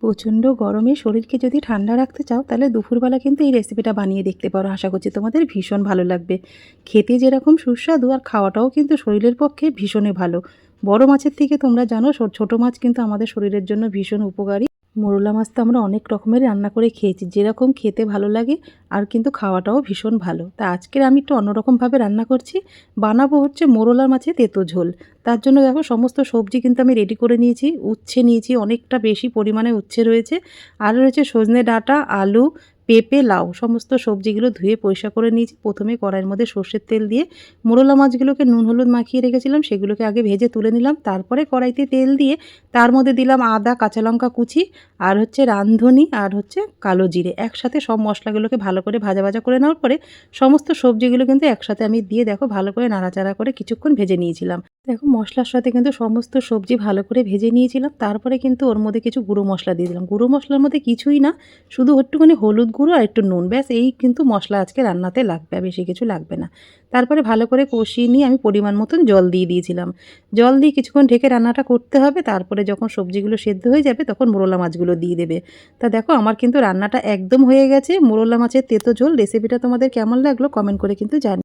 প্রচণ্ড গরমে শরীরকে যদি ঠান্ডা রাখতে চাও তাহলে দুপুরবেলা কিন্তু এই রেসিপিটা বানিয়ে দেখতে পারো। আশা করছি তোমাদের ভীষণ ভালো লাগবে। খেতে যেরকম সুস্বাদু আর খাওয়াটাও কিন্তু শরীরের পক্ষে ভীষণই ভালো। বড় মাছের থেকে তোমরা জানো ছোট মাছ কিন্তু আমাদের শরীরের জন্য ভীষণ উপকারী। মোরলা মাছ তো আমরা অনেক রকমের রান্না করে খেয়েছি, যেরকম খেতে ভালো লাগে আর কিন্তু খাওয়াটাও ভীষণ ভালো। তা আজকের আমি একটু অন্যরকমভাবে রান্না করছি, বানাবো হচ্ছে মোরলা মাছের তেঁতো ঝোল। তার জন্য দেখো সমস্ত সবজি কিন্তু আমি রেডি করে নিয়েছি। উচ্ছে নিয়েছি, অনেকটা বেশি পরিমাণে উচ্ছে রয়েছে, আর রয়েছে সজনে ডাঁটা, আলু, পেঁপে, লাউ। সমস্ত সবজিগুলো ধুয়ে পরিষ্কার করে নিয়েছি। প্রথমে কড়াইয়ের মধ্যে সর্ষের তেল দিয়ে মোরলা মাছগুলোকে নুন হলুদ মাখিয়ে রেখেছিলাম, সেগুলোকে আগে ভেজে তুলে নিলাম। তারপরে কড়াইতে তেল দিয়ে তার মধ্যে দিলাম আদা, কাঁচা লঙ্কা কুচি, আর হচ্ছে রাঁধুনি, আর হচ্ছে কালো জিরে। একসাথে সব মশলাগুলোকে ভালো করে ভাজা ভাজা করে নেওয়ার পরে সমস্ত সবজিগুলো কিন্তু একসাথে আমি দিয়ে দেখো ভালো করে নাড়াচাড়া করে কিছুক্ষণ ভেজে নিয়েছিলাম। দেখো মশলার সাথে কিন্তু সমস্ত সবজি ভালো করে ভেজে নিয়েছিলাম। তারপরে কিন্তু ওর মধ্যে কিছু গুঁড়ো মশলা দিয়ে দিলাম। গুঁড়ো মশলার মধ্যে কিছুই না, শুধু একটুখানি হলুদ গুঁড়ো আর একটু নুন, ব্যাস এই কিন্তু মশলা আজকে রান্নাতে লাগবে, বেশি কিছু লাগবে না। তারপরে ভালো করে কষিয়ে নিয়ে আমি পরিমাণ মতন জল দিয়ে দিয়েছিলাম। জল দিয়ে কিছুক্ষণ ঢেকে রান্নাটা করতে হবে। তারপরে যখন সবজিগুলো সেদ্ধ হয়ে যাবে তখন মোরলা মাছগুলো দিয়ে দেবে। তা দেখো আমার কিন্তু রান্নাটা একদম হয়ে গেছে। মোরলা মাছের তেঁতো ঝোল রেসিপিটা তোমাদের কেমন লাগলো কমেন্ট করে কিন্তু জানি।